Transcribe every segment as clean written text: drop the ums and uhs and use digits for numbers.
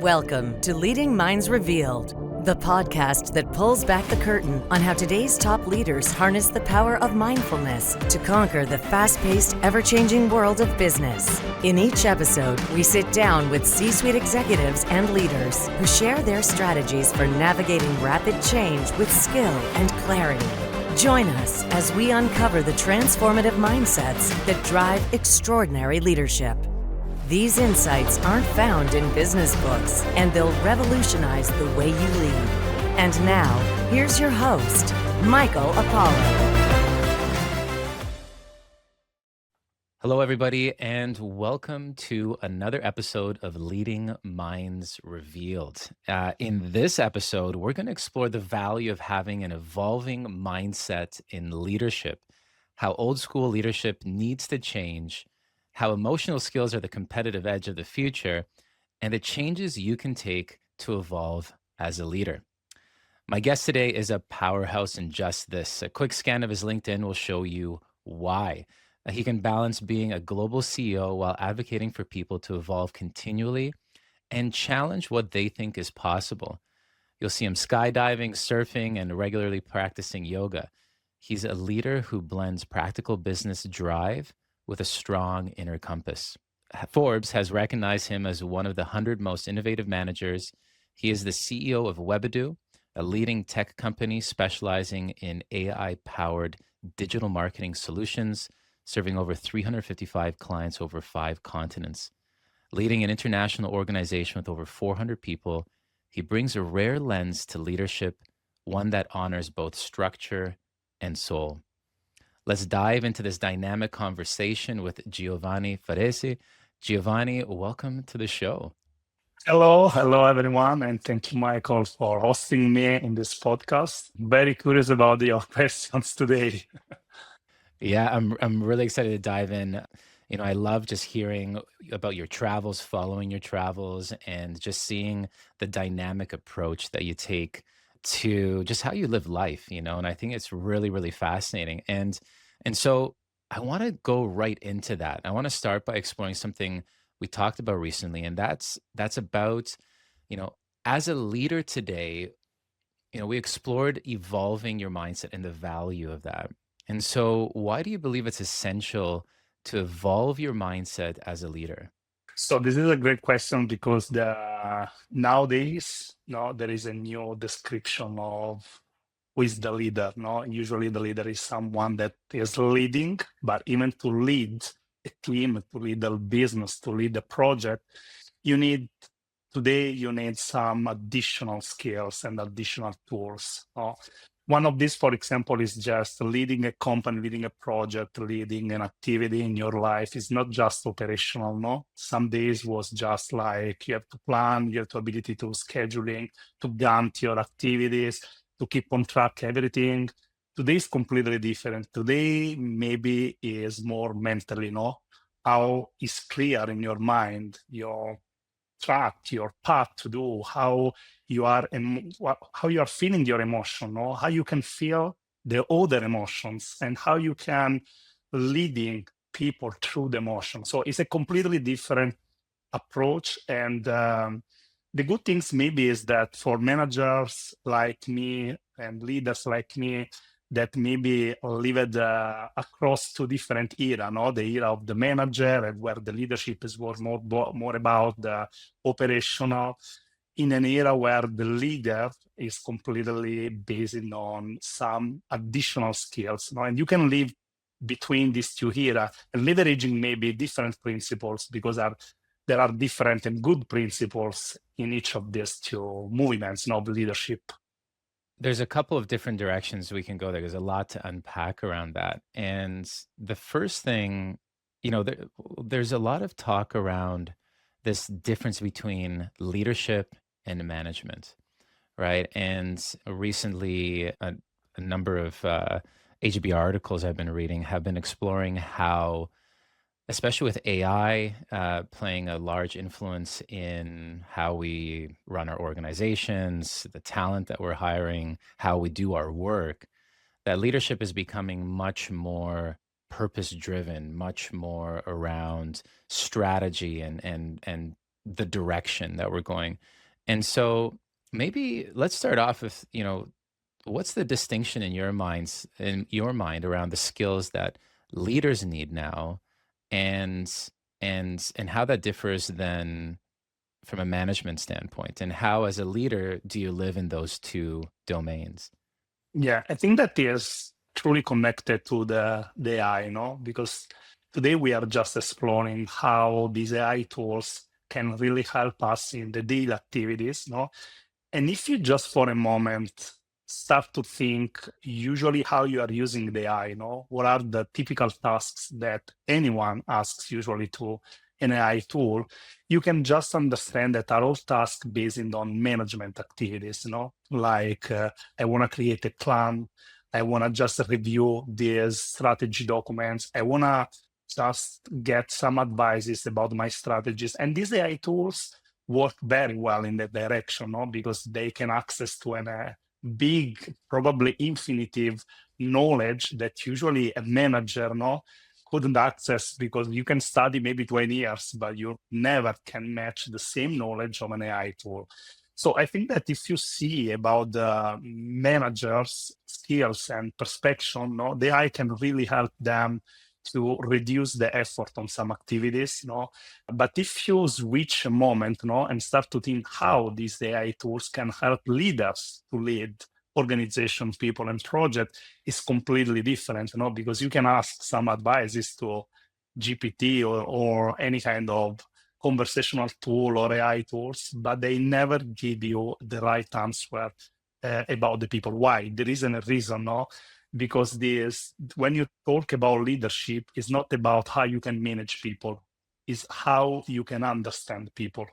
Welcome to Leading Minds Revealed, the podcast that pulls back the curtain on how today's top leaders harness the power of mindfulness to conquer the fast-paced, ever-changing world of business. In each episode, we sit down with C-suite executives and leaders who share their strategies for navigating rapid change with skill and clarity. Join us as we uncover the transformative mindsets that drive extraordinary leadership. These insights aren't found in business books, and they'll revolutionize the way you lead. And now, here's your host, Michael Apollo. Hello, everybody, and welcome to another episode of Leading Minds Revealed. In this episode, we're going to explore the value of having an evolving mindset in leadership, how old school leadership needs to change, how emotional skills are the competitive edge of the future, and the changes you can take to evolve as a leader. My guest today is a powerhouse in just this. A quick scan of his LinkedIn will show you why. He can balance being a global CEO while advocating for people to evolve continually and challenge what they think is possible. You'll see him skydiving, surfing, and regularly practicing yoga. He's a leader who blends practical business drive with a strong inner compass. Forbes has recognized him as one of the 100 most innovative managers. He is the CEO of Webidoo, a leading tech company specializing in AI-powered digital marketing solutions, serving over 355 clients over 5 continents. Leading an international organization with over 400 people, he brings a rare lens to leadership, one that honors both structure and soul. Let's dive into this dynamic conversation with Giovanni Farese. Giovanni, welcome to the show. Hello everyone, and thank you, Michael, for hosting me in this podcast. Very curious about your questions today. Yeah, I'm really excited to dive in. You know, I love just hearing about your travels, following your travels, and just seeing the dynamic approach that you take to just how you live life, you know, and I think it's really, really fascinating. And so I want to go right into that. I want to start by exploring something we talked about recently, and that's about, you know, as a leader today, you know, we explored evolving your mindset and the value of that. And so why do you believe it's essential to evolve your mindset as a leader? So this is a great question because nowadays, there is a new description of who is the leader. No, usually the leader is someone that is leading, but even to lead a team, to lead a business, to lead a project, you need some additional skills and additional tools. One of these, for example, is just leading a company, leading a project, leading an activity in your life. It's not just operational, no? Some days was just like you have to plan, you have the ability to scheduling, to Gantt your activities, to keep on track everything. Today is completely different. Today maybe is more mentally, no? How is clear in your mind, your track, your path to do, how you are feeling your emotion, or how you can feel the other emotions, and how you can leading people through the emotion. So it's a completely different approach. And the good things maybe is that for managers like me and leaders like me that maybe lived across 2 different era, the era of the manager and where the leadership is more about the operational, in an era where the leader is completely based on some additional skills. And you can live between these 2 era and leveraging maybe different principles because there are different and good principles in each of these 2 movements of leadership. There's a couple of different directions we can go there. There's a lot to unpack around that. And the first thing, you know, there's a lot of talk around this difference between leadership and management, right? And recently, a number of HBR articles I've been reading have been exploring how, especially with AI playing a large influence in how we run our organizations, the talent that we're hiring, how we do our work, that leadership is becoming much more purpose-driven, much more around strategy and the direction that we're going. And so maybe let's start off with, what's the distinction in your mind around the skills that leaders need now, and and how that differs then from a management standpoint, and how as a leader do you live in those two domains? Yeah, I think that is truly connected to the AI, because today we are just exploring how these AI tools can really help us in the daily activities, And if you just for a moment start to think usually how you are using the AI, what are the typical tasks that anyone asks usually to an AI tool, you can just understand that are all tasks based on management activities, like I want to create a plan, I want to just review these strategy documents, I want to just get some advices about my strategies. And these AI tools work very well in that direction, because they can access to a big, probably infinitive knowledge that usually a manager couldn't access, because you can study maybe 20 years, but you never can match the same knowledge of an AI tool. So I think that if you see about the managers' skills and perspective, the AI can really help them to reduce the effort on some activities, But if you switch a moment, and start to think how these AI tools can help leaders to lead organization, people, and project, is completely different, because you can ask some advices to GPT or any kind of conversational tool or AI tools, but they never give you the right answer about the people. Why? There isn't a reason, because when you talk about leadership, it's not about how you can manage people, it's how you can understand people.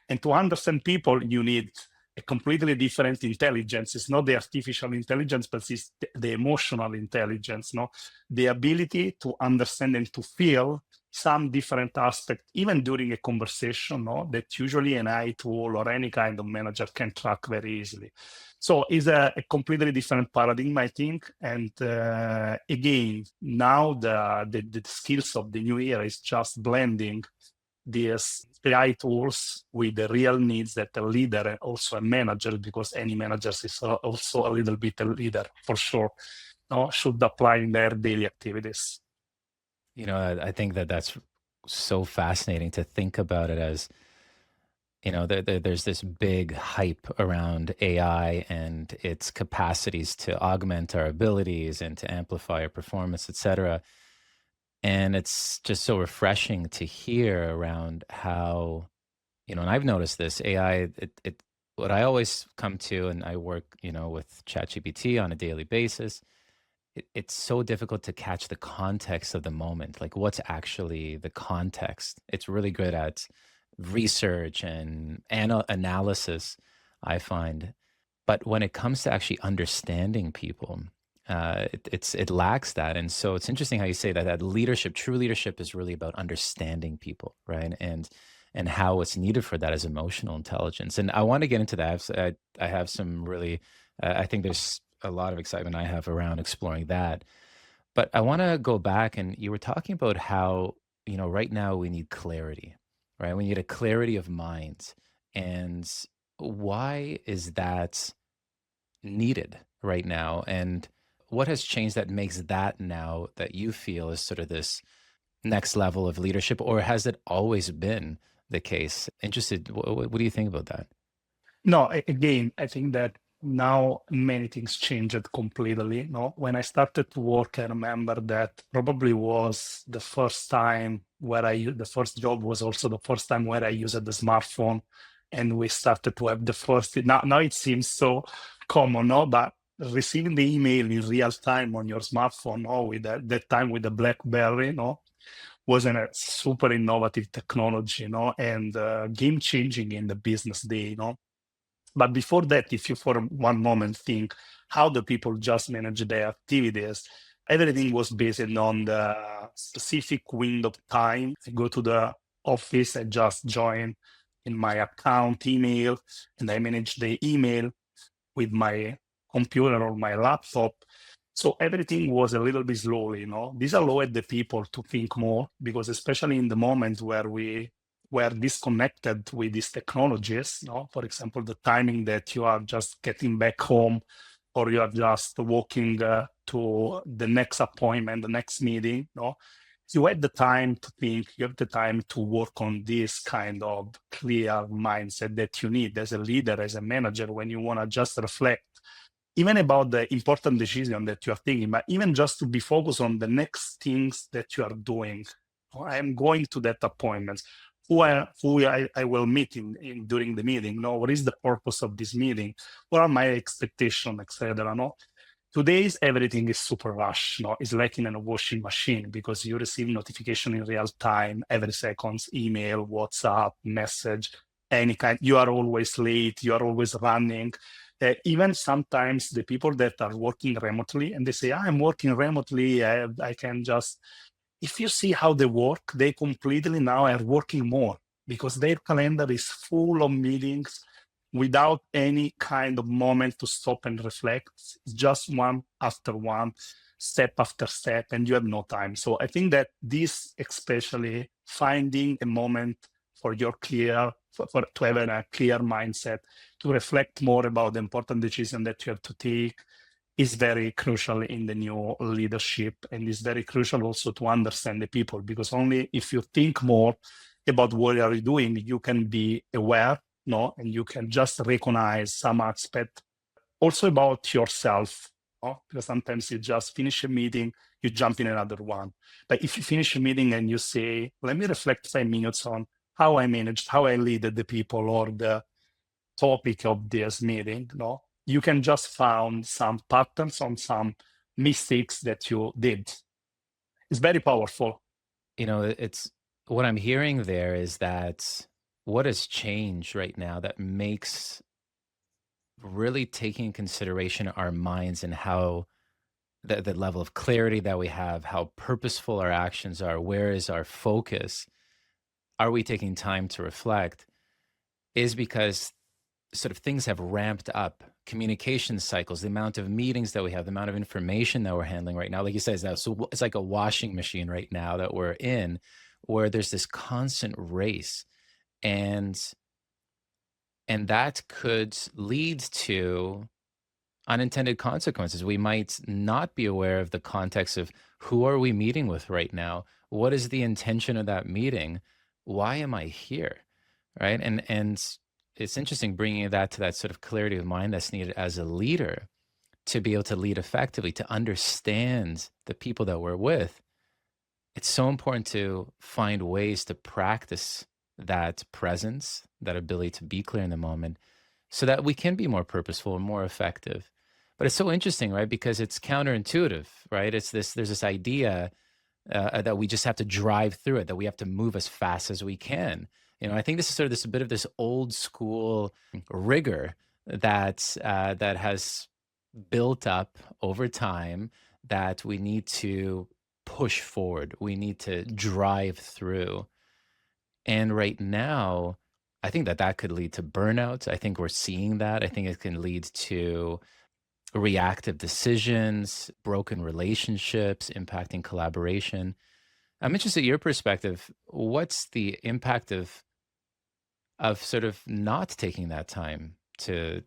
And to understand people, you need a completely different intelligence. It's not the artificial intelligence, but it's the emotional intelligence, the ability to understand and to feel some different aspect, even during a conversation, that usually an AI tool or any kind of manager can track very easily. So it's a completely different paradigm, I think. And again, now the skills of the new era is just blending these AI tools with the real needs that a leader and also a manager, because any manager is also a little bit a leader for sure, should apply in their daily activities. I think that that's so fascinating to think about it as, there's this big hype around AI and its capacities to augment our abilities and to amplify our performance, et cetera. And it's just so refreshing to hear around how, and I've noticed this AI, what I always come to, and I work, with ChatGPT on a daily basis, it's so difficult to catch the context of the moment, like what's actually the context. It's really good at research and analysis, I find. But when it comes to actually understanding people, it lacks that. And so it's interesting how you say that leadership, true leadership, is really about understanding people, right? And how what's needed for that is emotional intelligence. And I want to get into that. I have some really, I think there's a lot of excitement I have around exploring that. But I want to go back, and you were talking about how, right now we need clarity, right? We need a clarity of mind. And why is that needed right now? And what has changed that makes that now that you feel is sort of this next level of leadership, or has it always been the case? Interested, what do you think about that? No, again, I think that now many things changed completely. No, when I started to work, I remember that probably was the first time where the first job was also the first time where I used the smartphone, and we started to have the first. Now it seems so common, no, but receiving the email in real time on your smartphone, with that time with the BlackBerry, was a super innovative technology, and game changing in the business day, But before that, if you for one moment think how the people just manage their activities, everything was based on the specific window of time. I go to the office, I just join in my account email, and I manage the email with my computer or my laptop. So everything was a little bit slowly, This allowed the people to think more, because especially in the moment where we were disconnected with these technologies, no? For example, the timing that you are just getting back home or you are just walking to the next appointment, the next meeting, no? You have the time to think, you have the time to work on this kind of clear mindset that you need as a leader, as a manager, when you want to just reflect, even about the important decision that you are taking, but even just to be focused on the next things that you are doing. I am going to that appointment. Who I will meet during the meeting? No, what is the purpose of this meeting? What are my expectations, etc. No, today's everything is super rush. No, it's like in a washing machine because you receive notification in real time, every seconds, email, WhatsApp, message, any kind. You are always late. You are always running. Even sometimes the people that are working remotely and they say, I'm working remotely, I can just, if you see how they work, they completely now are working more because their calendar is full of meetings without any kind of moment to stop and reflect. It's just one after one, step after step, and you have no time. So I think that this, especially finding a moment for your clear, to have a clear mindset, to reflect more about the important decision that you have to take, is very crucial in the new leadership, and is very crucial also to understand the people, because only if you think more about what are you doing, you can be aware, no, and you can just recognize some aspect also about yourself, no? Because sometimes you just finish a meeting, you jump in another one. But if you finish a meeting and you say, let me reflect 5 minutes on how I managed, how I led the people or the topic of this meeting, no, you can just find some patterns on some mistakes that you did. It's very powerful. It's what I'm hearing there is that what has changed right now that makes really taking in consideration our minds and how the level of clarity that we have, how purposeful our actions are, where is our focus, are we taking time to reflect, is because sort of things have ramped up. Communication cycles, the amount of meetings that we have, the amount of information that we're handling right now, like you said, so it's like a washing machine right now that we're in, where there's this constant race, and that could lead to unintended consequences. We might not be aware of the context of who are we meeting with right now? What is the intention of that meeting? Why am I here? Right? And it's interesting bringing that to that sort of clarity of mind that's needed as a leader to be able to lead effectively, to understand the people that we're with. It's so important to find ways to practice that presence, that ability to be clear in the moment, so that we can be more purposeful and more effective. But it's so interesting, right? Because it's counterintuitive, right? There's this idea that we just have to drive through it, that we have to move as fast as we can. I think this is sort of a bit of this old school rigor that has built up over time, that we need to push forward. We need to drive through. And right now, I think that could lead to burnout. I think we're seeing that. I think it can lead to reactive decisions, broken relationships, impacting collaboration. I'm interested in your perspective. What's the impact of sort of not taking that time to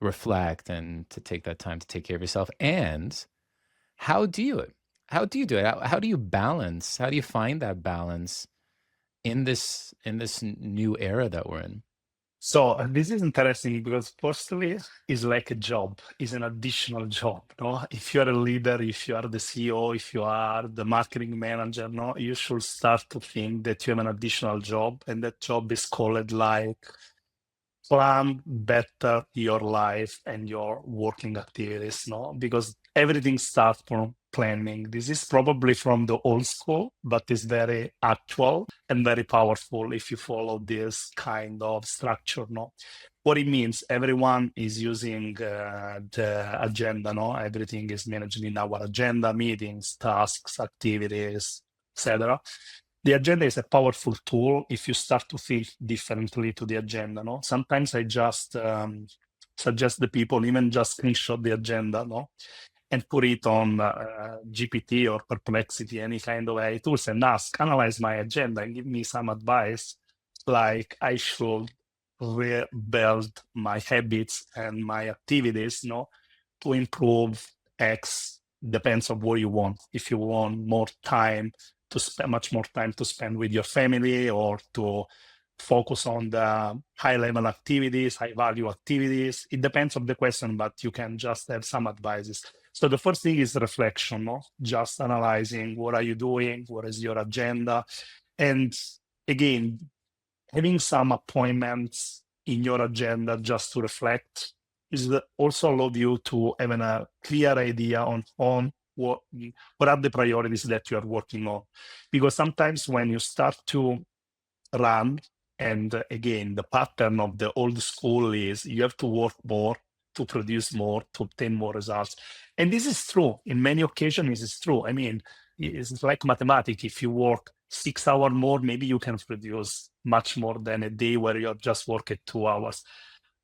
reflect and to take that time to take care of yourself? And how do you do it? How do you balance? How do you find that balance in this new era that we're in? So this is interesting because firstly, it's like a job, it's an additional job. No, if you are a leader, if you are the CEO, if you are the marketing manager, no, you should start to think that you have an additional job, and that job is called like plan better your life and your working activities, no? Because everything starts from planning. This is probably from the old school, but it's very actual and very powerful if you follow this kind of structure, no? What it means, everyone is using the agenda, no? Everything is managed in our agenda, meetings, tasks, activities, etc. The agenda is a powerful tool if you start to think differently to the agenda. No, sometimes I just suggest the people even just screenshot the agenda, no, and put it on GPT or Perplexity, any kind of AI tools, and ask, analyze my agenda and give me some advice, like I should rebuild my habits and my activities, to improve X. Depends on what you want. If you want more time to spend, much more time to spend with your family, or to focus on the high level activities, high value activities, it depends on the question, but you can just have some advices. So the first thing is reflection, just analyzing what are you doing, what is your agenda, and again, having some appointments in your agenda just to reflect is also allow you to have a clear idea on what are the priorities that you are working on. Because sometimes when you start to run, and again, the pattern of the old school is you have to work more to produce more, to obtain more results. And this is true. In many occasions, this is true. I mean, it's like mathematics. If you work 6 hours more, maybe you can produce much more than a day where you just work at 2 hours.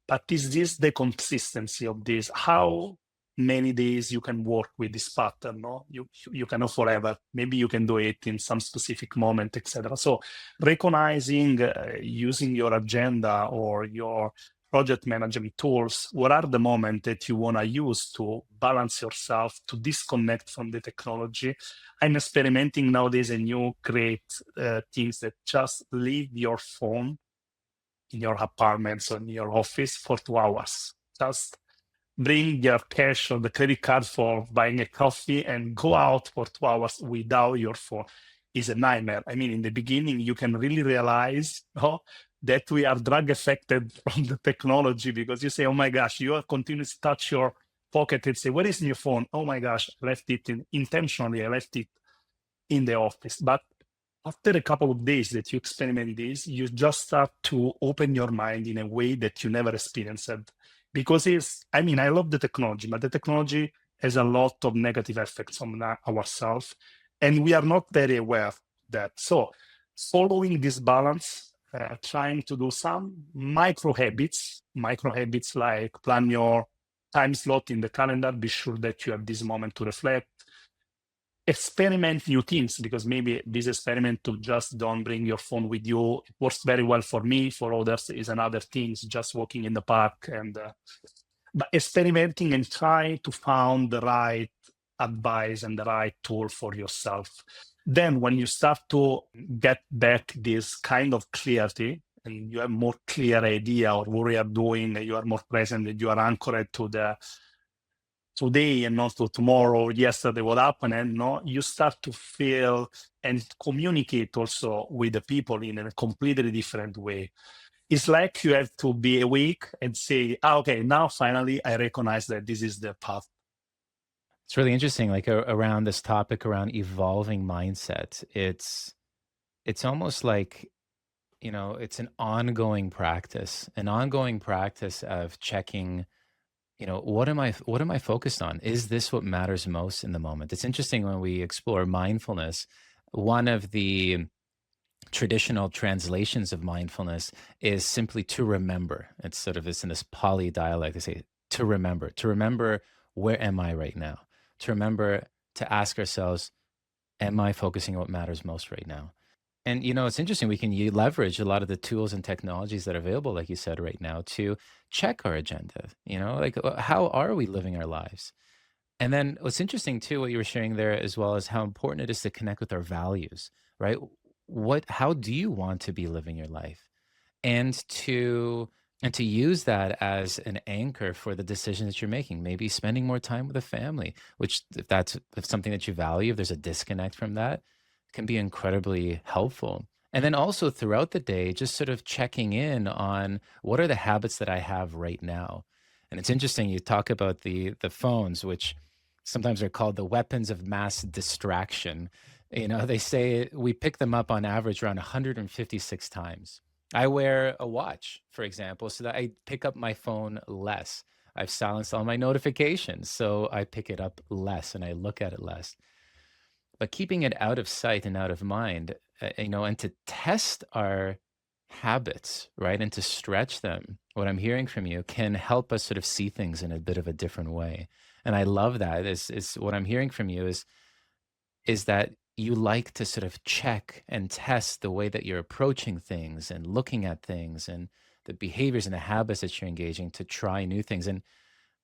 But is this the consistency of this? How many days you can work with this pattern? You cannot forever. Maybe you can do it in some specific moment, etc. So recognizing, using your agenda or your project management tools, what are the moments that you want to use to balance yourself, to disconnect from the technology? I'm experimenting nowadays a new great things that just leave your phone in your apartments or in your office for 2 hours. Just bring your cash or the credit card for buying a coffee and go out for 2 hours without your phone. Is a nightmare. I mean, in the beginning, you can really realize that we are drug affected from the technology, because you say, oh my gosh, you are continuously touch your pocket and say, where is your phone? Oh my gosh, I left it intentionally. I left it in the office. But after a couple of days that you experiment this, you just start to open your mind in a way that you never experienced. Because I love the technology, but the technology has a lot of negative effects on ourselves, and we are not very aware of that. So following this balance, trying to do some micro habits like plan your time slot in the calendar, be sure that you have this moment to reflect, experiment new things, because maybe this experiment to just don't bring your phone with you, it works very well for me. For others is another thing, just walking in the park, and but experimenting and trying to find the right advice and the right tool for yourself. Then when you start to get back this kind of clarity, and you have more clear idea of what you are doing, you are more present, and you are anchored to the today and not to tomorrow, yesterday, what happened, and you start to feel and communicate also with the people in a completely different way. It's like you have to be awake and say, okay, now finally I recognize that this is the path. It's really interesting, like around this topic around evolving mindset. It's almost like, it's an ongoing practice of checking, what am I focused on? Is this what matters most in the moment? It's interesting when we explore mindfulness, one of the traditional translations of mindfulness is simply to remember. It's sort of this in this Pali dialect, they say to remember where am I right now? To remember to ask ourselves, am I focusing on what matters most right now? And, it's interesting, we can leverage a lot of the tools and technologies that are available, like you said, right now, to check our agenda, like how are we living our lives? And then what's interesting too, what you were sharing there, as well as how important it is to connect with our values, right? How do you want to be living your life? And to use that as an anchor for the decisions that you're making, maybe spending more time with the family, which if something that you value, if there's a disconnect from that, can be incredibly helpful. And then also throughout the day, just sort of checking in on what are the habits that I have right now. And it's interesting, you talk about the phones, which sometimes are called the weapons of mass distraction. They say we pick them up on average around 156 times. I wear a watch, for example, so that I pick up my phone less. I've silenced all my notifications, so I pick it up less and I look at it less. But keeping it out of sight and out of mind, and to test our habits, right, and to stretch them, what I'm hearing from you can help us sort of see things in a bit of a different way. And I love that. Is what I'm hearing from you is that you like to sort of check and test the way that you're approaching things and looking at things and the behaviors and the habits that you're engaging to try new things. And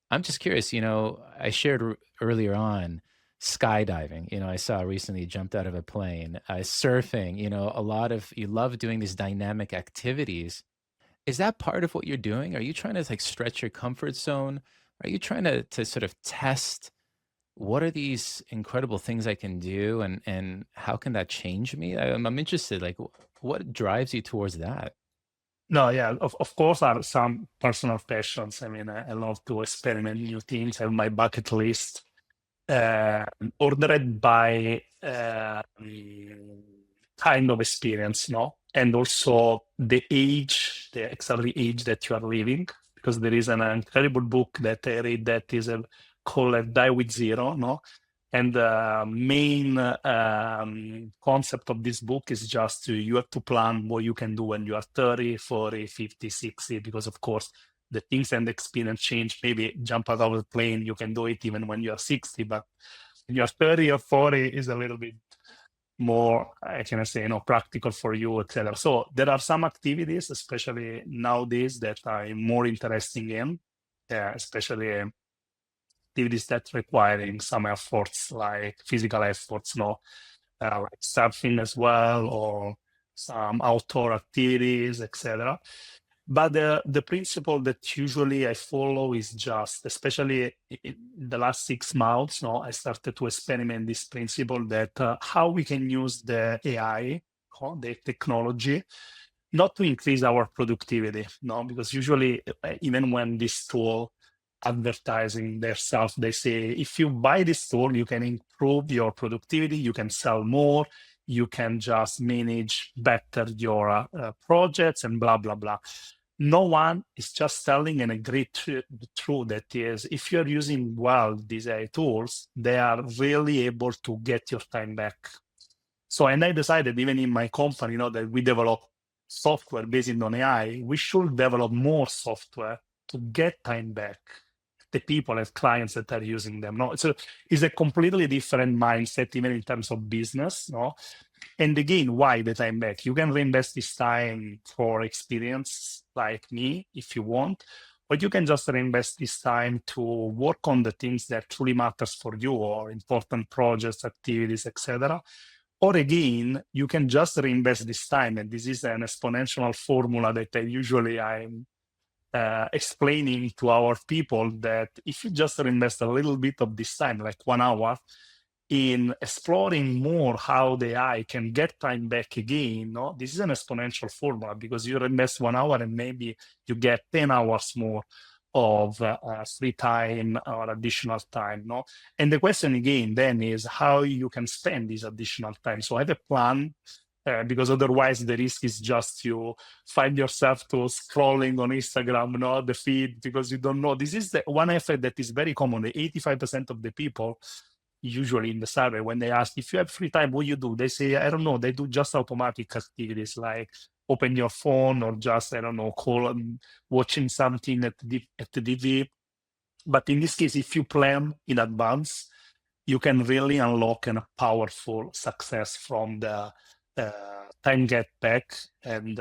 I'm just curious, I shared earlier on skydiving. I saw recently you jumped out of a plane, surfing, a lot of you love doing these dynamic activities. Is that part of what you're doing? Are you trying to like stretch your comfort zone? Are you trying to sort of test what are these incredible things I can do and how can that change me? I'm interested, like what drives you towards that? No, yeah, of course, are some personal passions. I mean, I love to experiment new things. I have my bucket list, uh, ordered by kind of experience, no? And also the age, the exactly age that you are living, because there is an incredible book that I read that is called Die with Zero, no? And the main concept of this book is just you have to plan what you can do when you are 30, 40, 50, 60, because of course the things and the experience change. Maybe jump out of the plane, you can do it even when you are 60, but when you're 30 or 40 is a little bit more, I can say, practical for you, etc. So there are some activities, especially nowadays, that I'm more interested in, especially activities that requiring some efforts, like physical efforts, like surfing as well, or some outdoor activities, etc. But the principle that usually I follow is just, especially in the last 6 months, no, I started to experiment this principle that how we can use the AI, the technology, not to increase our productivity, no, because usually even when this tool advertising themselves, they say if you buy this tool, you can improve your productivity, you can sell more, you can just manage better your projects and blah blah blah. No one is just telling and a great truth that is, if you're using well these AI tools, they are really able to get your time back. So, and I decided even in my company, that we develop software based on AI, we should develop more software to get time back. The people as clients that are using them. No, so it's a completely different mindset, even in terms of business. No, and again, why the time back? You can reinvest this time for experience like me if you want, but you can just reinvest this time to work on the things that truly matters for you or important projects, activities, etc. Or again, you can just reinvest this time, and this is an exponential formula that I'm explaining to our people, that if you just reinvest a little bit of this time, like 1 hour, in exploring more how the AI can get time back again, no, this is an exponential formula, because you invest 1 hour and maybe you get 10 hours more of free time or additional time, no? And the question again then is how you can spend this additional time. So I have a plan, because otherwise the risk is just you find yourself to scrolling on Instagram, no, the feed, because you don't know. This is the one effect that is very common. The 85% of the people, usually in the survey, when they ask if you have free time, what you do, they say, I don't know, they do just automatic activities like open your phone or just, I don't know, call and watching something at the TV. But in this case, if you plan in advance, you can really unlock a powerful success from the time get back, and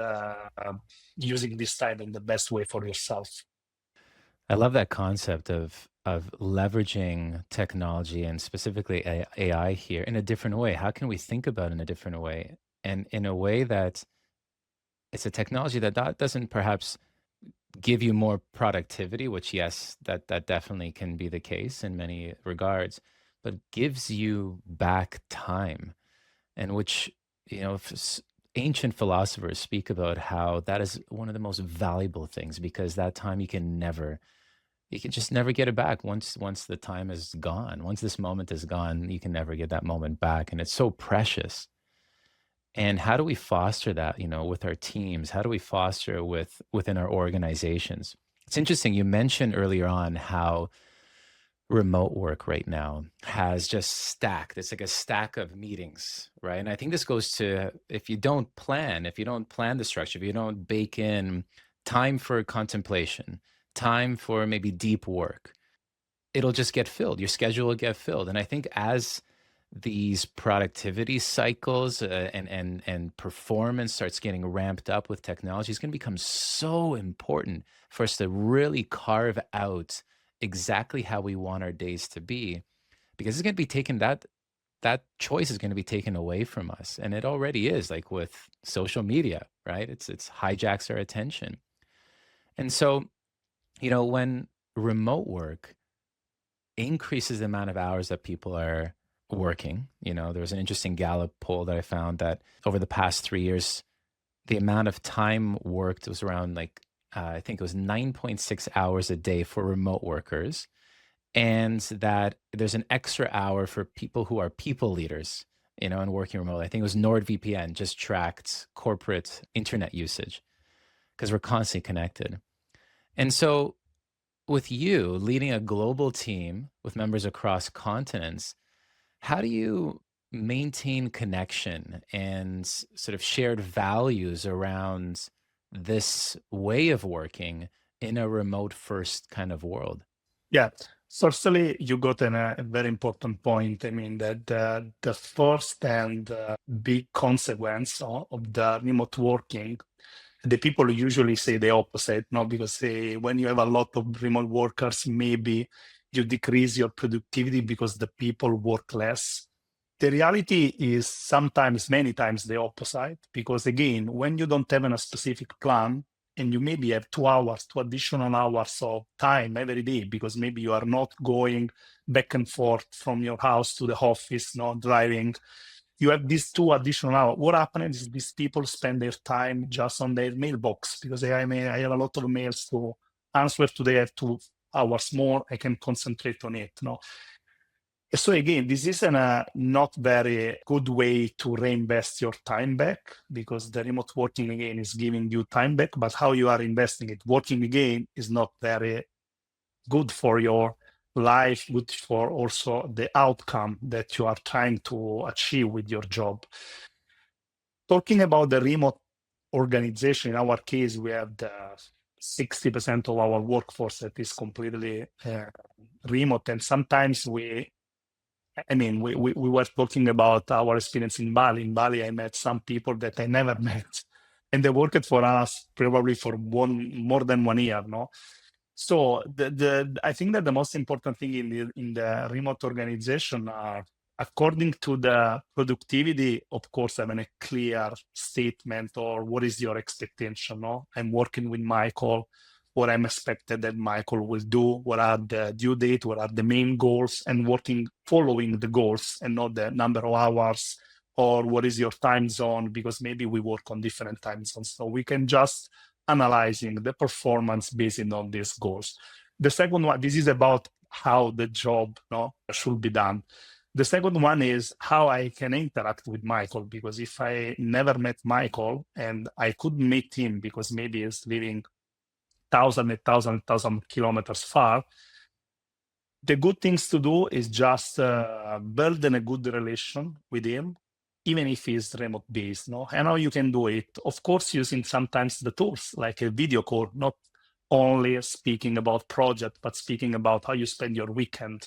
using this time in the best way for yourself. I love that concept of leveraging technology and specifically AI here in a different way. How can we think about it in a different way? And in a way that it's a technology that doesn't perhaps give you more productivity, which yes, that definitely can be the case in many regards, but gives you back time, and which, ancient philosophers speak about how that is one of the most valuable things, because that time you can just never get it back. Once the time is gone, once this moment is gone, you can never get that moment back, and it's so precious. And how do we foster that, with our teams? How do we foster within our organizations? It's interesting. You mentioned earlier on how remote work right now has just stacked. It's like a stack of meetings, right? And I think this goes to if you don't plan the structure, if you don't bake in time for contemplation, time for maybe deep work, it'll just get filled. Your schedule will get filled. And I think as these productivity cycles and performance starts getting ramped up with technology, it's going to become so important for us to really carve out exactly how we want our days to be, because it's going to be taken, that choice is going to be taken away from us. And it already is, like with social media, right? It's hijacks our attention. And so, when remote work increases the amount of hours that people are working, there was an interesting Gallup poll that I found that over the past 3 years, the amount of time worked was around I think it was 9.6 hours a day for remote workers. And that there's an extra hour for people who are people leaders, and working remotely. I think it was NordVPN just tracked corporate internet usage because we're constantly connected. And so with you leading a global team with members across continents, how do you maintain connection and sort of shared values around this way of working in a remote first kind of world? Yeah. Firstly, you got a very important point. I mean, that the first and big consequence of the remote working, the people usually say the opposite, no? Because when you have a lot of remote workers, maybe you decrease your productivity because the people work less. The reality is sometimes, many times, the opposite. Because again, when you don't have a specific plan, and you maybe have 2 hours, 2 additional hours of time every day, because maybe you are not going back and forth from your house to the office, not driving. You have these 2 additional hours. What happens is these people spend their time just on their mailbox, because I have a lot of mails to answer today. I have 2 hours more. I can concentrate on it. So again, this is a not very good way to reinvest your time back, because the remote working again is giving you time back, but how you are investing it, working again, is not very good for your life, good for also the outcome that you are trying to achieve with your job. Talking about the remote organization, in our case, we have the 60% of our workforce that is completely remote, and sometimes we were talking about our experience in Bali. In Bali, I met some people that I never met, and they worked for us probably for more than 1 year. So I think that the most important thing in the remote organization are, according to the productivity, of course, having a clear statement or what is your expectation. I'm working with Michael. What I'm expected that Michael will do, what are the due date, what are the main goals, and following the goals and not the number of hours, or what is your time zone, because maybe we work on different time zones. So we can just analyzing the performance based on these goals. The second one, this is about how the job should be done. The second one is how I can interact with Michael, because if I never met Michael and I could meet him because maybe he's living 1,000 kilometers far, the good things to do is just building a good relation with him, even if he's remote based. And how you can do it, of course, using sometimes the tools like a video call, not only speaking about project, but speaking about how you spend your weekend.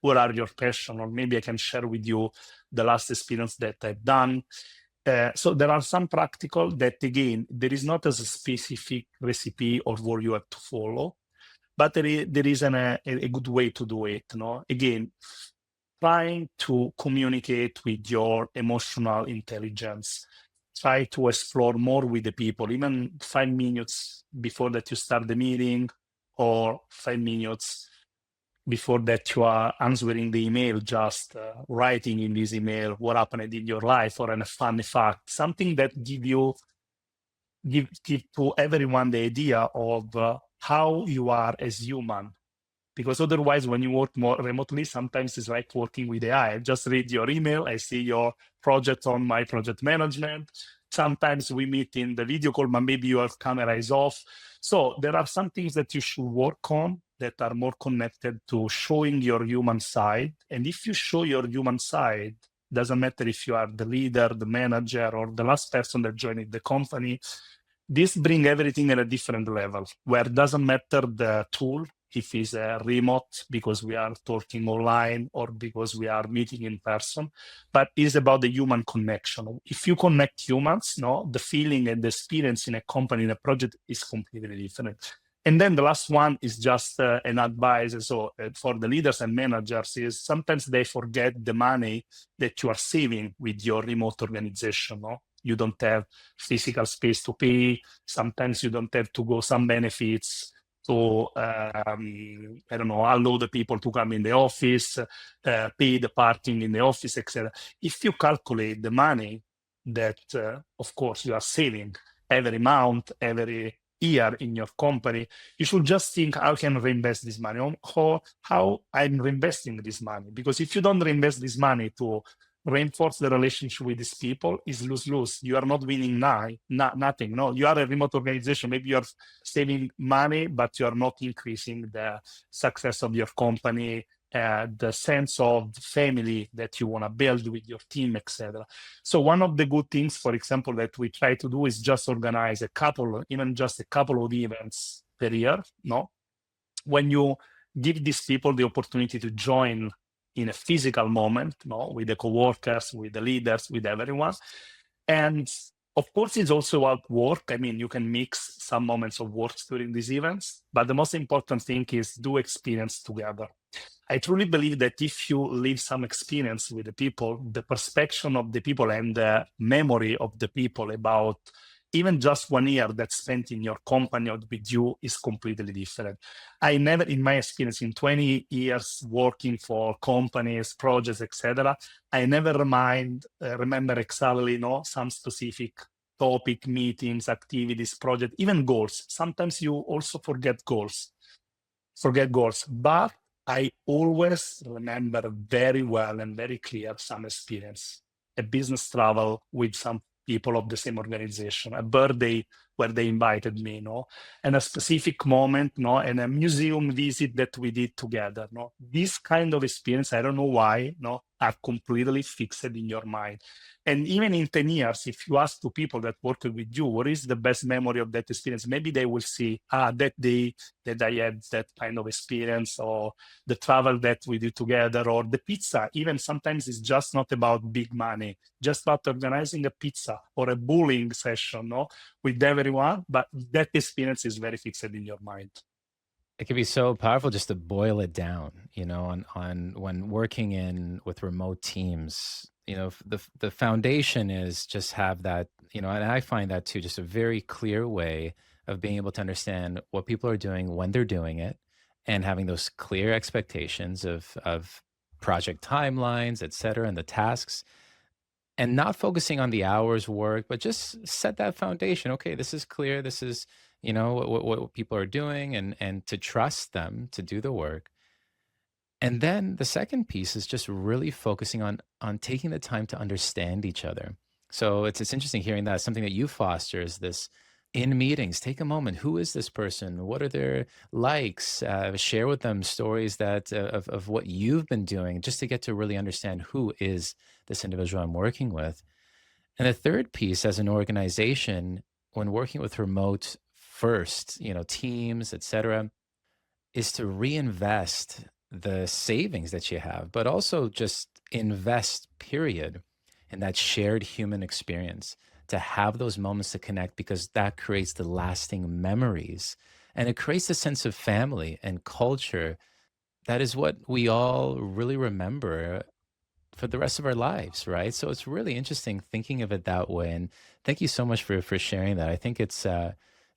What are your passion, or maybe I can share with you the last experience that I've done. So there are some practical that, again, there is not as a specific recipe or what you have to follow, but there is a good way to do it. Again, trying to communicate with your emotional intelligence. Try to explore more with the people, even 5 minutes before that you start the meeting, or 5 minutes before that you are answering the email, just writing in this email what happened in your life, or a funny fact, something that give to everyone the idea of how you are as human. Because otherwise, when you work more remotely, sometimes it's like working with AI. I just read your email, I see your project on my project management. Sometimes we meet in the video call, but maybe your camera is off. So there are some things that you should work on that are more connected to showing your human side. And if you show your human side, doesn't matter if you are the leader, the manager, or the last person that joined the company, this brings everything at a different level, where it doesn't matter the tool, if it's remote because we are talking online or because we are meeting in person, but it's about the human connection. If you connect humans, no, the feeling and the experience in a company, in a project is completely different. And then the last one is just an advice. So for the leaders and managers is sometimes they forget the money that you are saving with your remote organization. No? You don't have physical space to pay. Sometimes you don't have to go some benefits to, I don't know, allow the people to come in the office, pay the parking in the office, etc. If you calculate the money that, of course, you are saving every month, every year in your company, you should just think, how can I reinvest this money? How I'm reinvesting this money? Because if you don't reinvest this money to reinforce the relationship with these people, is lose-lose. You are not winning nothing. No, you are a remote organization. Maybe you're saving money, but you are not increasing the success of your company, the sense of family that you want to build with your team, etc. So one of the good things, for example, that we try to do is just organize even just a couple of events per year. No, when you give these people the opportunity to join in a physical moment, no, with the coworkers, with the leaders, with everyone, and of course, it's also about work. I mean, you can mix some moments of work during these events, but the most important thing is do experience together. I truly believe that if you live some experience with the people, the perception of the people and the memory of the people about even just 1 year that's spent in your company or with you is completely different. I never, in my experience, in 20 years working for companies, projects, etc., I never remember exactly, some specific topic, meetings, activities, project, even goals. Sometimes you also forget goals, but I always remember very well and very clear some experience, a business travel with some people of the same organization, a birthday where they invited me, and a specific moment, and a museum visit that we did together, This kind of experience, I don't know why, are completely fixed in your mind. And even in 10 years, if you ask two people that worked with you, what is the best memory of that experience? Maybe they will see, that day that I had that kind of experience, or the travel that we did together, or the pizza. Even sometimes it's just not about big money, just about organizing a pizza or a bowling session, with everyone. But that experience is very fixed in your mind. It can be so powerful just to boil it down, on when working with remote teams. The foundation is just have that, and I find that too, just a very clear way of being able to understand what people are doing when they're doing it, and having those clear expectations of project timelines, et cetera, and the tasks, and not focusing on the hours worked, but just set that foundation. Okay, this is clear. This is, what people are doing, and to trust them to do the work. And then the second piece is just really focusing on taking the time to understand each other. So it's interesting hearing that. Something that you foster is this: in meetings, take a moment. Who is this person? What are their likes? Share with them stories of what you've been doing, just to get to really understand who is this individual I'm working with. And the third piece, as an organization, when working with remote first, teams, et cetera, is to reinvest the savings that you have, but also just invest, period, in that shared human experience, to have those moments to connect, because that creates the lasting memories, and it creates a sense of family and culture that is what we all really remember for the rest of our lives, right? So it's really interesting thinking of it that way. And thank you so much for sharing that. I think it's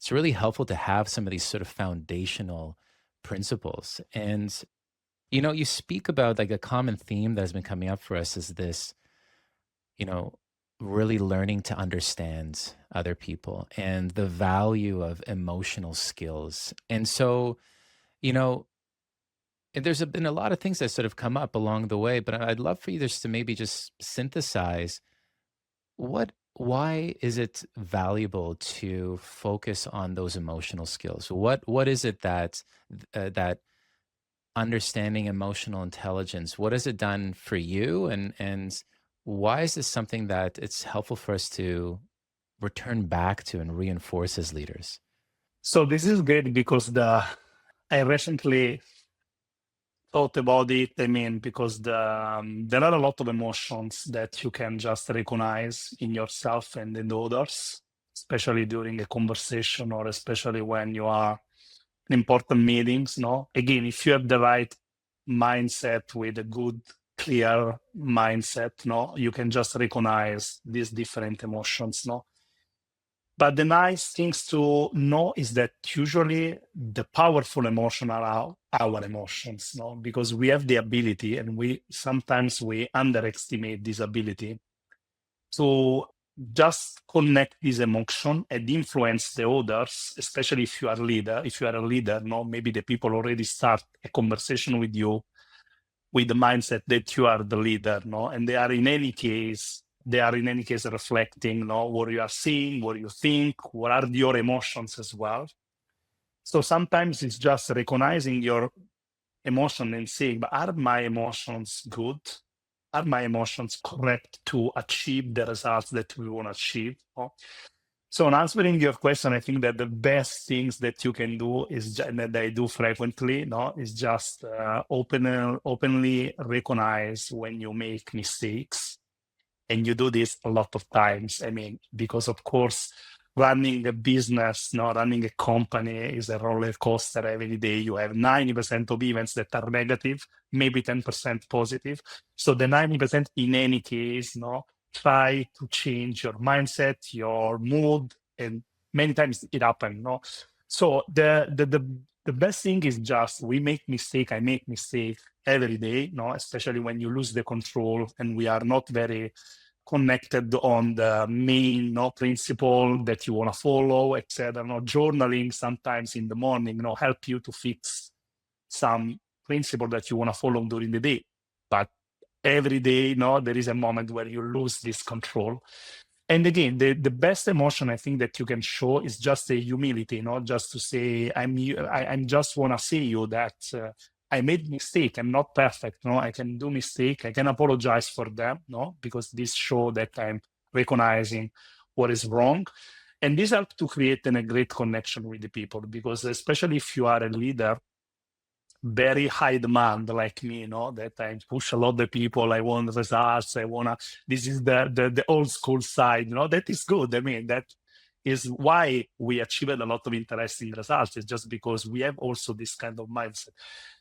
really helpful to have some of these sort of foundational principles. And you speak about, like, a common theme that has been coming up for us is this, really learning to understand other people and the value of emotional skills. And so, there's been a lot of things that sort of come up along the way, but I'd love for you just to maybe just synthesize why is it valuable to focus on those emotional skills? What is it that understanding emotional intelligence, what has it done for you? And why is this something that it's helpful for us to return back to and reinforce as leaders? So this is great because I recently thought about it. I mean, because there are a lot of emotions that you can just recognize in yourself and in others, especially during a conversation or especially when you are in important meetings. No, again, if you have the right mindset with a good, clear mindset, no, you can just recognize these different emotions. No, but the nice things to know is that usually the powerful emotion are our emotions, no? Because we have the ability, and we sometimes we underestimate this ability to just connect this emotion and influence the others, especially if you are leader. If you are a leader, no, maybe the people already start a conversation with you with the mindset that you are the leader, no, and they are in any case reflecting, no, what you are seeing, what you think, what are your emotions as well. So sometimes it's just recognizing your emotion and saying, but are my emotions good? Are my emotions correct to achieve the results that we want to achieve? No? So in answering your question, I think that the best things that you can do is, and that I do frequently, no, is just openly recognize when you make mistakes, and you do this a lot of times. I mean, because of course, running a business, no, running a company is a roller coaster every day. You have 90% of events that are negative, maybe 10% positive. So the 90% in any case, no, try to change your mindset, your mood, and many times it happens, no. So the best thing is just we make mistake. I make mistake every day, no, especially when you lose the control and we are not very connected on the main, no, principle that you want to follow, etc. No, journaling sometimes in the morning, no, help you to fix some principle that you want to follow during the day. But every day, no, there is a moment where you lose this control. And again, the best emotion I think that you can show is just a humility, not just to say, I'm just want to say you that I made mistake. I'm not perfect. No, I can do mistake. I can apologize for them. No, because this show that I'm recognizing what is wrong. And this helps to create a great connection with the people, because especially if you are a leader, very high demand like me, that I push a lot of people. I want results. This is the old school side, that is good. I mean, that is why we achieved a lot of interesting results. It's just because we have also this kind of mindset.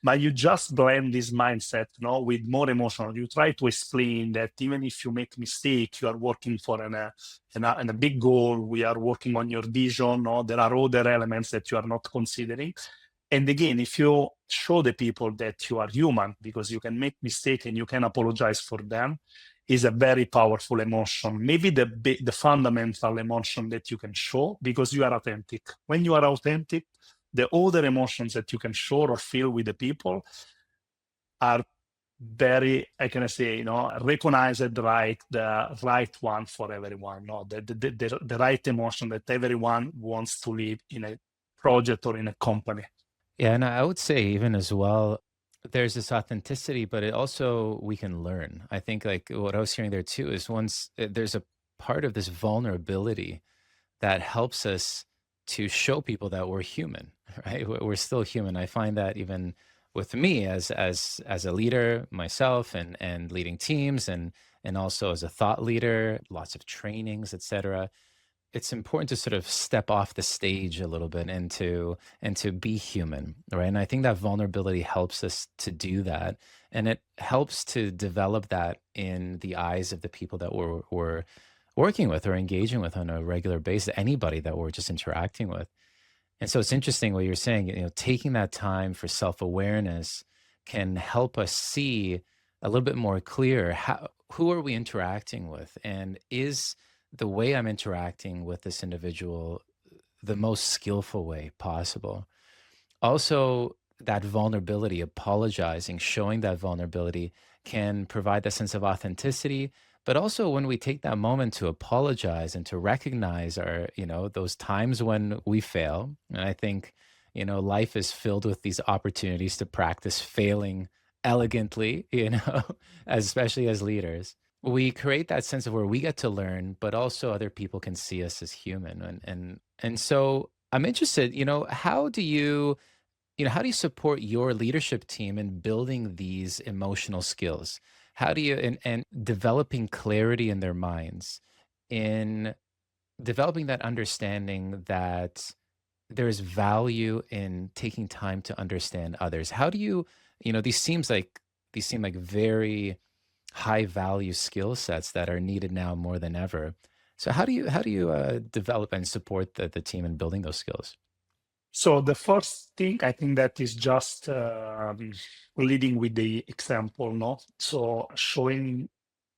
But you just blend this mindset, with more emotional. You try to explain that even if you make mistake, you are working for a big goal. We are working on your vision. There are other elements that you are not considering. And again, if you show the people that you are human, because you can make mistakes and you can apologize for them, is a very powerful emotion. Maybe the fundamental emotion that you can show, because you are authentic. When you are authentic, the other emotions that you can show or feel with the people are very, I can say, recognized like the right one for everyone. The right emotion that everyone wants to live in a project or in a company. Yeah, and I would say even as well, there's this authenticity, but it also we can learn. I think like what I was hearing there too is once there's a part of this vulnerability that helps us to show people that we're human, right? We're still human. I find that even with me as a leader myself and leading teams and also as a thought leader, lots of trainings, etc. It's important to sort of step off the stage a little bit and to be human, right? And I think that vulnerability helps us to do that, and it helps to develop that in the eyes of the people that we're working with or engaging with on a regular basis, anybody that we're just interacting with. And so it's interesting what you're saying, taking that time for self-awareness can help us see a little bit more clear who are we interacting with, and is the way I'm interacting with this individual the most skillful way possible. Also, that vulnerability, apologizing, showing that vulnerability can provide that sense of authenticity. But also when we take that moment to apologize and to recognize those times when we fail. And I think, life is filled with these opportunities to practice failing elegantly, especially as leaders. We create that sense of where we get to learn, but also other people can see us as human. And so I'm interested, how do you how do you support your leadership team in building these emotional skills? How do you, and developing clarity in their minds, in developing that understanding that there's value in taking time to understand others? How do you, these seem like very high value skill sets that are needed now more than ever. So how do you develop and support the team in building those skills? So the first thing I think that is just leading with the example, no? So showing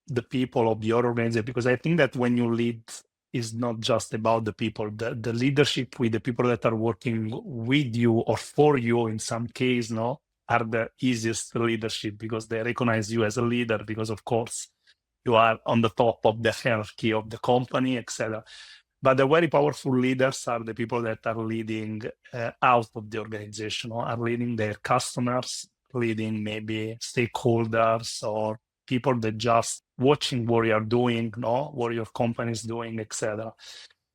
the people of your organization, because I think that when you lead is not just about the people, the leadership with the people that are working with you or for you in some case, no, are the easiest leadership because they recognize you as a leader because of course you are on the top of the hierarchy of the company, etc. But the very powerful leaders are the people that are leading out of the organization, or are leading their customers, leading maybe stakeholders or people that just watching what you are doing, no, what your company is doing, etc.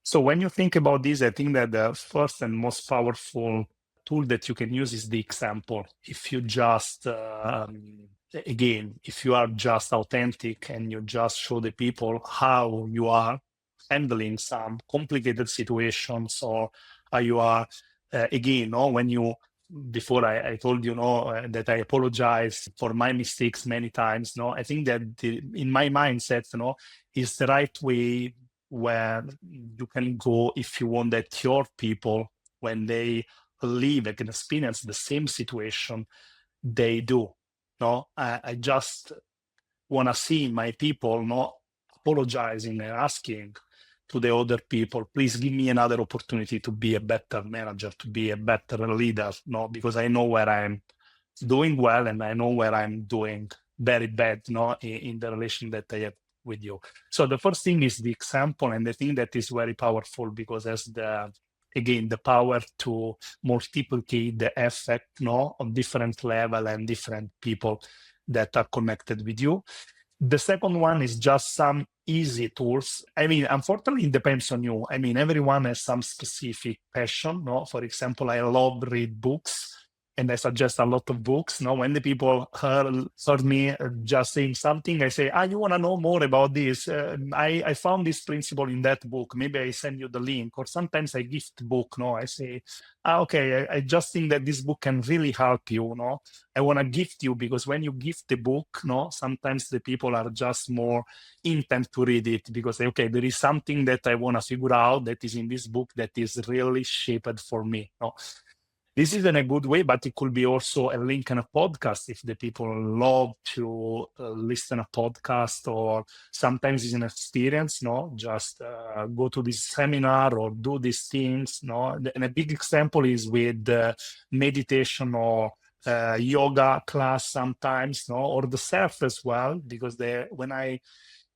So when you think about this, I think that the first and most powerful tool that you can use is the example. If you just, again, if you are just authentic and you just show the people how you are handling some complicated situations, or how you are, again, no, when you, before I told you, no, that I apologize for my mistakes many times, no, I think that in my mindset, no, is the right way where you can go if you want that your people, when they live and experience the same situation, they do. No, I just want to see my people not apologizing and asking to the other people, please give me another opportunity to be a better manager, to be a better leader, no, because I know where I'm doing well and I know where I'm doing very bad, no, in the relation that I have with you. So the first thing is the example, and the thing that is very powerful because has the power to multiplicate the effect, no, on different level and different people that are connected with you. The second one is just some easy tools. I mean, unfortunately, it depends on you. I mean, everyone has some specific passion, no? For example, I love read books, and I suggest a lot of books. No, when the people heard me just saying something, I say, you want to know more about this? I found this principle in that book. Maybe I send you the link. Or sometimes I gift book. No, I say, okay, I just think that this book can really help you. No, I want to gift you because when you gift the book, no, sometimes the people are just more intent to read it because, okay, there is something that I want to figure out that is in this book that is really shaped for me. No. This is in a good way, but it could be also a link in a podcast if the people love to listen a podcast, or sometimes it's an experience, no? Just go to this seminar or do these things, no? And a big example is with meditation or yoga class sometimes, no? Or the surf as well, because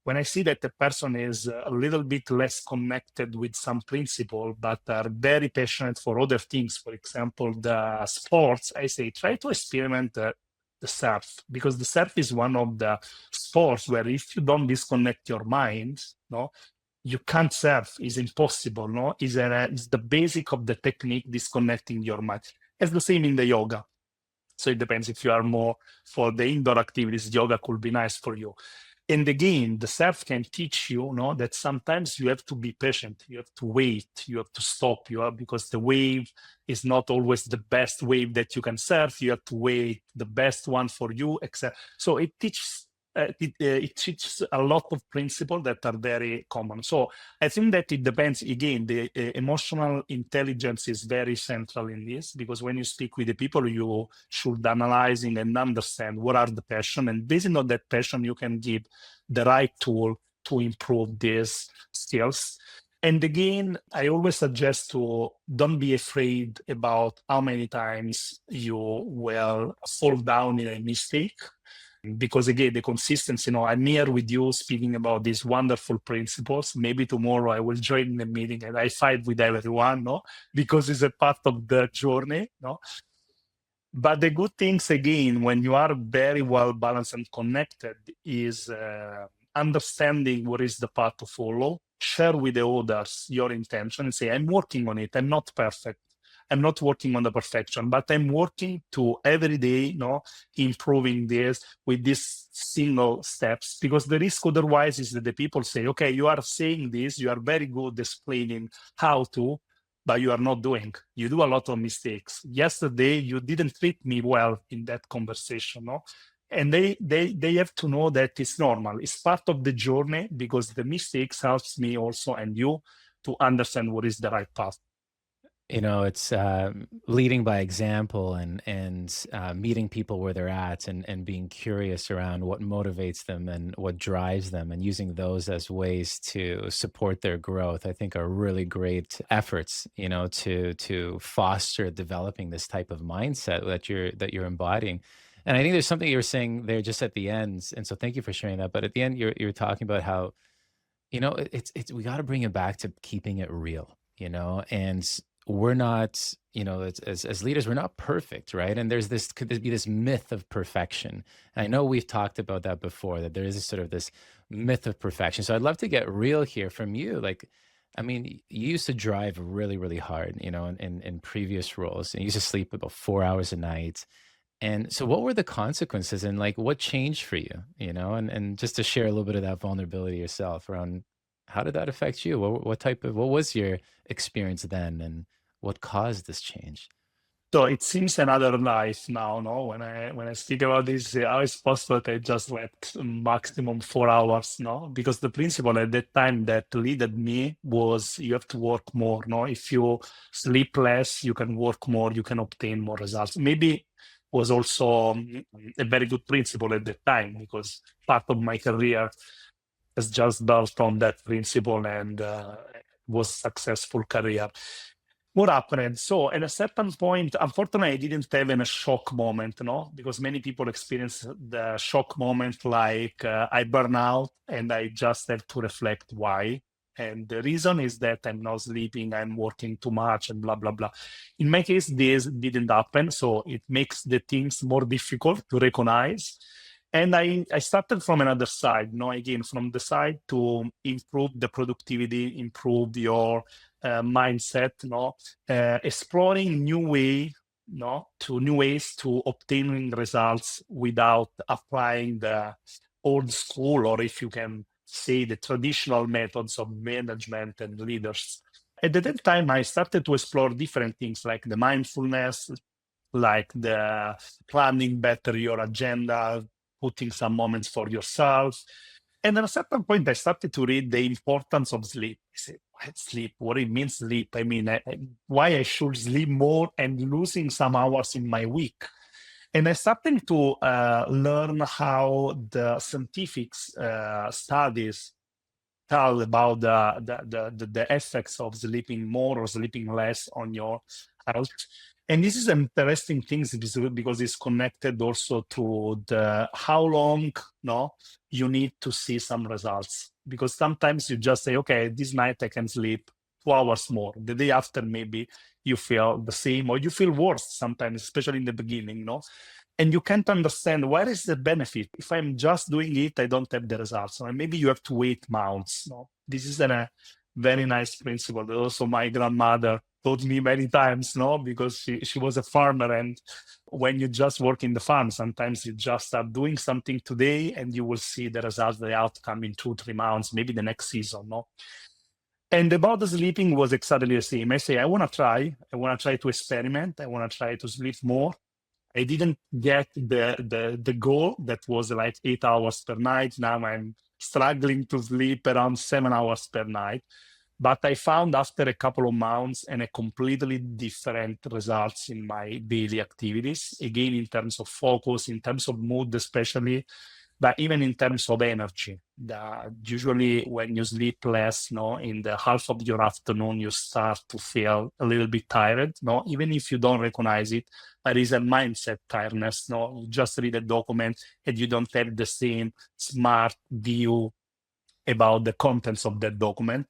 when I see that the person is a little bit less connected with some principle, but are very passionate for other things, for example, the sports, I say, try to experiment the surf, because the surf is one of the sports where if you don't disconnect your mind, no, you can't surf. It's impossible, no? It's the basic of the technique, disconnecting your mind. It's the same in the yoga. So it depends if you are more for the indoor activities, yoga could be nice for you. And again, the surf can teach you, that sometimes you have to be patient, you have to wait, you have to stop, because the wave is not always the best wave that you can surf. You have to wait the best one for you, etc. So it teaches it teaches a lot of principles that are very common. So I think that it depends. Again, the emotional intelligence is very central in this, because when you speak with the people, you should analyzing and understand what are the passion, and based on that passion, you can give the right tool to improve these skills. And again, I always suggest to don't be afraid about how many times you will fall down in a mistake. Because again, the consistency, I'm here with you speaking about these wonderful principles. Maybe tomorrow I will join the meeting and I fight with everyone, because it's a part of the journey, But the good things, again, when you are very well balanced and connected, is understanding what is the path to follow, share with the others your intention and say, I'm working on it, I'm not perfect. I'm not working on the perfection, but I'm working to every day, improving this with these single steps, because the risk otherwise is that the people say, okay, you are saying this, you are very good explaining how to, but you are not doing. You do a lot of mistakes. Yesterday, you didn't treat me well in that conversation, no? And they have to know that it's normal. It's part of the journey, because the mistakes helps me also and you to understand what is the right path. It's leading by example and meeting people where they're at and being curious around what motivates them and what drives them and using those as ways to support their growth, I think are really great efforts, to foster developing this type of mindset that you're embodying. And I think there's something you were saying there just at the end, and so thank you for sharing that. But at the end, you're talking about how it's we got to bring it back to keeping it real, and we're not, as leaders, we're not perfect, right? And could there be this myth of perfection? And I know we've talked about that before, that there is this myth of perfection. So I'd love to get real here from you. Like, I mean, you used to drive really, really hard, in previous roles, and you used to sleep about 4 hours a night. And so what were the consequences, and like what changed for you, and just to share a little bit of that vulnerability yourself around how did that affect you? What was your experience then, and what caused this change? So it seems another life now, no? When I speak about this, how is possible that I just slept maximum 4 hours, no? Because the principle at that time that leaded me was you have to work more, no? If you sleep less, you can work more, you can obtain more results. Maybe was also a very good principle at that time, because part of my career has just built on that principle and was successful career. What happened? So at a certain point, unfortunately, I didn't have a shock moment, no, because many people experience the shock moment like I burn out and I just have to reflect why. And the reason is that I'm not sleeping, I'm working too much, and blah, blah, blah. In my case, this didn't happen. So it makes the things more difficult to recognize. And I started from another side, again, from the side to improve the productivity, improve your mindset, exploring new ways to obtaining results without applying the old school, or if you can say the traditional methods of management and leaders. At that time, I started to explore different things like the mindfulness, like the planning better your agenda, putting some moments for yourself. And at a certain point, I started to read the importance of sleep. I said, what sleep? What it means sleep? I mean, why I should sleep more and losing some hours in my week. And I started to learn how the scientific studies tell about the effects of sleeping more or sleeping less on your health. And this is an interesting thing because it's connected also to the how long you need to see some results. Because sometimes you just say, okay, this night I can sleep 2 hours more. The day after, maybe you feel the same or you feel worse sometimes, especially in the beginning, and you can't understand where is the benefit. If I'm just doing it, I don't have the results. So maybe you have to wait months. This is a very nice principle that also my grandmother taught me many times, because she was a farmer. And when you just work in the farm, sometimes you just start doing something today and you will see the results, the outcome in 2-3 months, maybe the next season. And about the sleeping was exactly the same. I say, I want to try to experiment. I want to try to sleep more. I didn't get the goal that was like 8 hours per night. Now I'm struggling to sleep around 7 hours per night. But I found after a couple of months and a completely different results in my daily activities, again, in terms of focus, in terms of mood, especially, but even in terms of energy. Usually when you sleep less, in the half of your afternoon, you start to feel a little bit tired, even if you don't recognize it. There is a mindset tiredness, you just read a document and you don't have the same smart view about the contents of that document.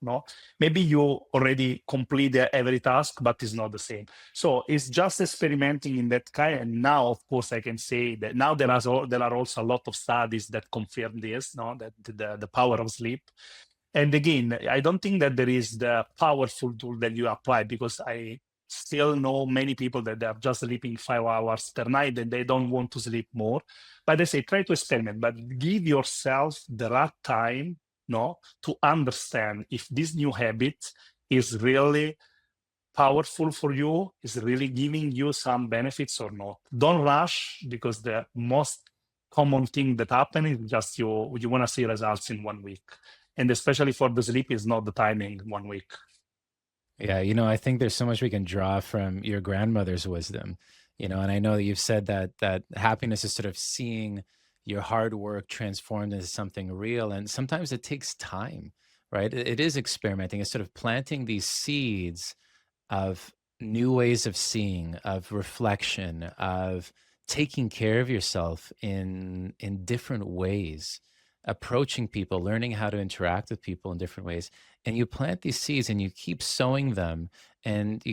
Maybe you already complete every task, but it's not the same. So it's just experimenting in that kind. And now, of course, I can say that now there are also a lot of studies that confirm this, that the power of sleep. And again, I don't think that there is the powerful tool that you apply, because I still know many people that they are just sleeping 5 hours per night and they don't want to sleep more. But they say, try to experiment, but give yourself the right time, to understand if this new habit is really powerful for you, is really giving you some benefits or not. Don't rush, because the most common thing that happens is just you want to see results in 1 week. And especially for the sleep is not the timing 1 week. Yeah, I think there's so much we can draw from your grandmother's wisdom, and I know that you've said that happiness is sort of seeing your hard work transformed into something real. And sometimes it takes time, right? It is experimenting. It's sort of planting these seeds of new ways of seeing, of reflection, of taking care of yourself in different ways, approaching people, learning how to interact with people in different ways. And you plant these seeds and you keep sowing them, and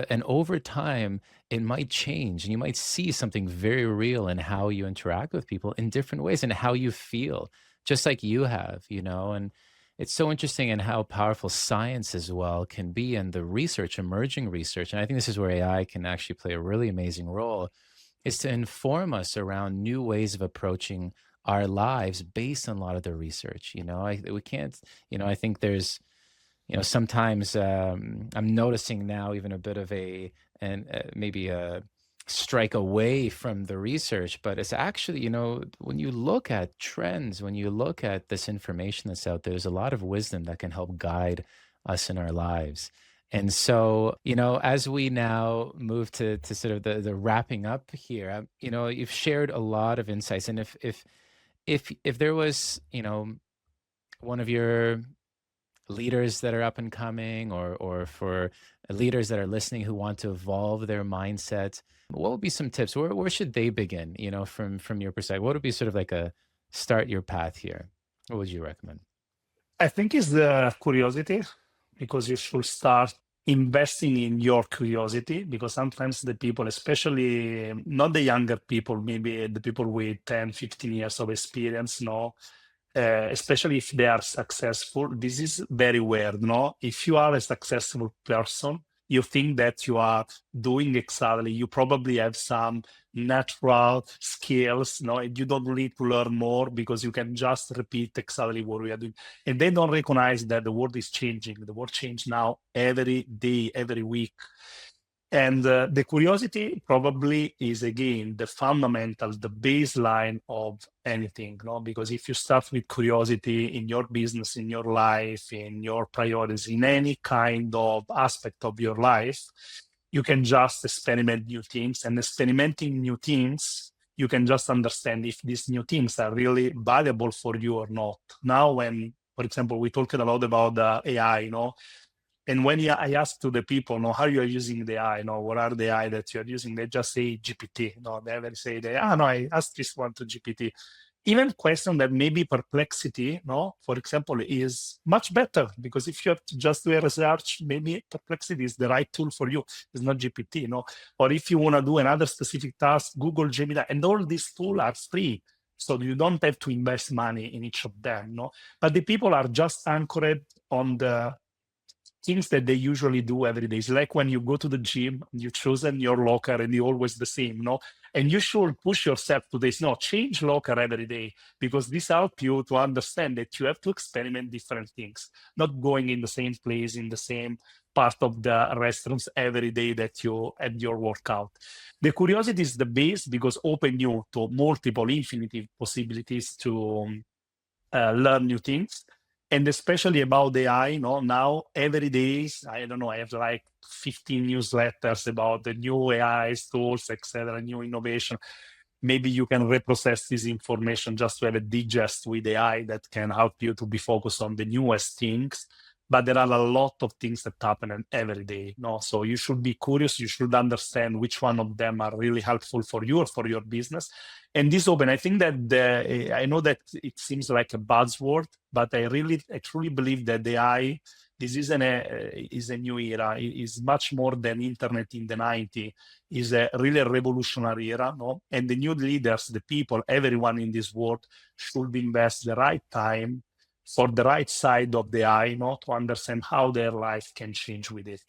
and over time it might change, and you might see something very real in how you interact with people in different ways and how you feel, just like you have, and it's so interesting in how powerful science as well can be, and the research, emerging research. And I think this is where AI can actually play a really amazing role, is to inform us around new ways of approaching our lives based on a lot of the research. We can't, I think there's, sometimes I'm noticing now even a bit of maybe a strike away from the research, but it's actually, when you look at trends, when you look at this information that's out there, there's a lot of wisdom that can help guide us in our lives. And so, as we now move to sort of the wrapping up here, you've shared a lot of insights. And if there was, one of your leaders that are up and coming, or for leaders that are listening who want to evolve their mindset, what would be some tips? Where should they begin, from your perspective? What would be sort of like a start your path here? What would you recommend? I think it's the curiosity, because you should start investing in your curiosity, because sometimes the people, especially not the younger people, maybe the people with 10, 15 years of experience, especially if they are successful, this is very weird, If you are a successful person, you think that you are doing exactly, you probably have some natural skills, and you don't need to learn more, because you can just repeat exactly what we are doing. And they don't recognize that the world is changing. The world changes now every day, every week. And the curiosity probably is, again, the fundamental, the baseline of anything, because if you start with curiosity in your business, in your life, in your priorities, in any kind of aspect of your life, you can just experiment new things. And experimenting new things, you can just understand if these new things are really valuable for you or not. Now, when, for example, we talked a lot about the AI, and when I ask to the people, how you are using the AI, what are the AI that you are using, they just say GPT. They never say I asked this one to GPT. Even question that maybe Perplexity, for example, is much better, because if you have to just do a research, maybe Perplexity is the right tool for you. It's not GPT, Or if you want to do another specific task, Google Gemini, and all these tools are free. So you don't have to invest money in each of them, But the people are just anchored on the things that they usually do every day. It's like when you go to the gym, you chosen your locker and you're always the same, And you should push yourself to this, change locker every day, because this helps you to understand that you have to experiment different things, not going in the same place, in the same part of the restaurants every day that you had your workout. The curiosity is the base, because open you to multiple infinite possibilities to learn new things. And especially about AI, now every day, I don't know, I have like 15 newsletters about the new AI tools, etc., new innovation. Maybe you can reprocess this information just to have a digest with AI that can help you to be focused on the newest things. But there are a lot of things that happen every day, So you should be curious. You should understand which one of them are really helpful for you or for your business. And this open, I think that I know that it seems like a buzzword, but I truly believe that the AI, this is a new era. It is much more than internet in the 90s. Is a really revolutionary era, And the new leaders, the people, everyone in this world should invest the right time for the right side of the AI, to understand how their life can change with it.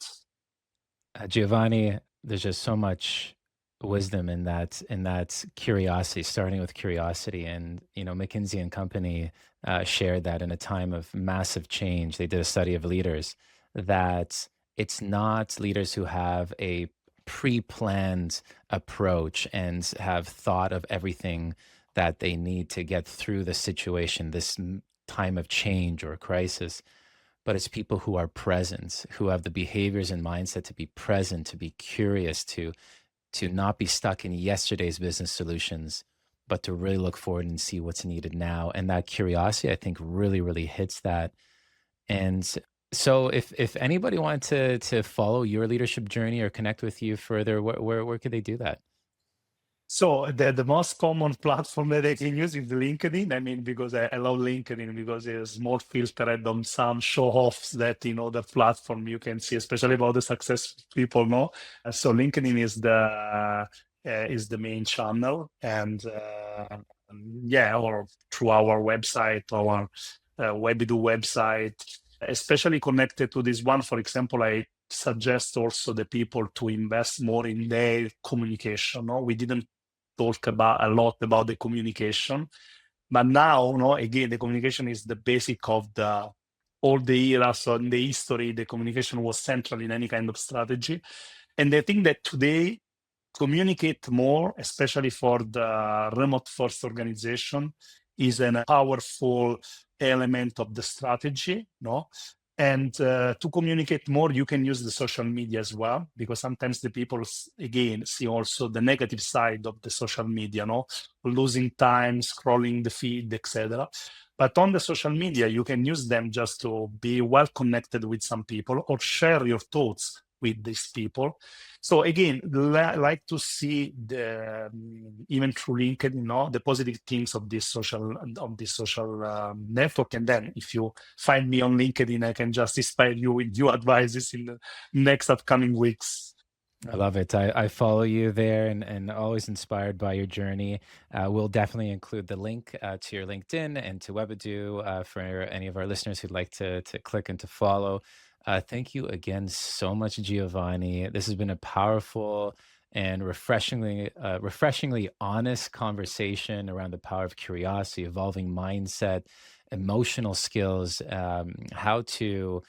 Giovanni, there's just so much wisdom in that curiosity, starting with curiosity. And McKinsey and Company shared that in a time of massive change, they did a study of leaders that it's not leaders who have a pre-planned approach and have thought of everything that they need to get through the situation, this time of change or crisis, but it's people who are present, who have the behaviors and mindset to be present, to be curious, to not be stuck in yesterday's business solutions, but to really look forward and see what's needed now. And that curiosity, I think, really, really hits that. And so if anybody wanted to follow your leadership journey or connect with you further, where could they do that? So the most common platform that I can use is LinkedIn. I mean, because I love LinkedIn because it's more filtered on some show-offs that in other platform you can see, especially about the successful people. No, so LinkedIn is the main channel, and or through our website, our Webidoo website, especially connected to this one. For example, I suggest also the people to invest more in their communication. No, we didn't talk about a lot about the communication, but now, again, the communication is the basic of all the eras. So in the history, the communication was central in any kind of strategy, and I think that today, communicate more, especially for the remote first organization, is a powerful element of the strategy. And to communicate more, you can use the social media as well, because sometimes the people, again, see also the negative side of the social media, losing time, scrolling the feed, etc. But on the social media, you can use them just to be well connected with some people or share your thoughts with these people. So again, like to see even through LinkedIn, the positive things of this social network. And then if you find me on LinkedIn, I can just inspire you with new advices in the next upcoming weeks. I love it. I follow you there and always inspired by your journey. We'll definitely include the link to your LinkedIn and to Webidoo for any of our listeners who'd like to click and to follow. Thank you again so much, Giovanni. This has been a powerful and refreshingly honest conversation around the power of curiosity, evolving mindset, emotional skills, how to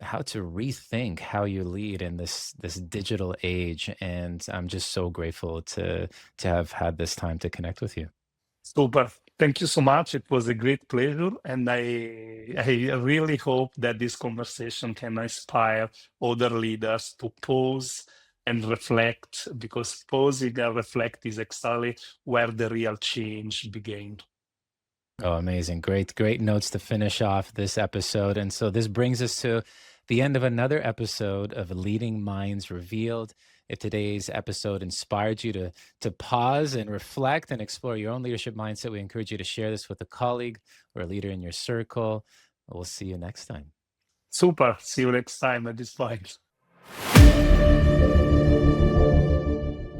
rethink how you lead in this digital age. And I'm just so grateful to have had this time to connect with you. Super. Thank you so much. It was a great pleasure. And I really hope that this conversation can inspire other leaders to pause and reflect, because pausing and reflect is exactly where the real change began. Oh, amazing. Great notes to finish off this episode. And so this brings us to the end of another episode of Leading Minds Revealed. If today's episode inspired you to pause and reflect and explore your own leadership mindset, we encourage you to share this with a colleague or a leader in your circle. We'll see you next time. Super. See you next time at this point.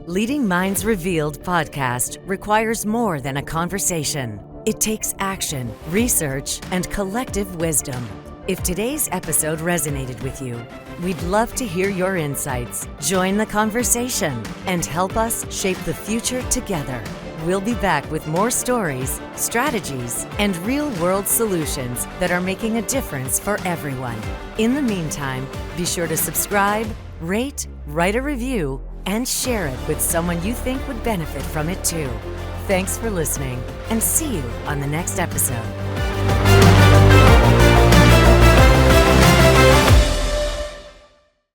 Leading Minds Revealed podcast requires more than a conversation. It takes action, research, and collective wisdom. If today's episode resonated with you, we'd love to hear your insights. Join the conversation and help us shape the future together. We'll be back with more stories, strategies, and real-world solutions that are making a difference for everyone. In the meantime, be sure to subscribe, rate, write a review, and share it with someone you think would benefit from it too. Thanks for listening, and see you on the next episode.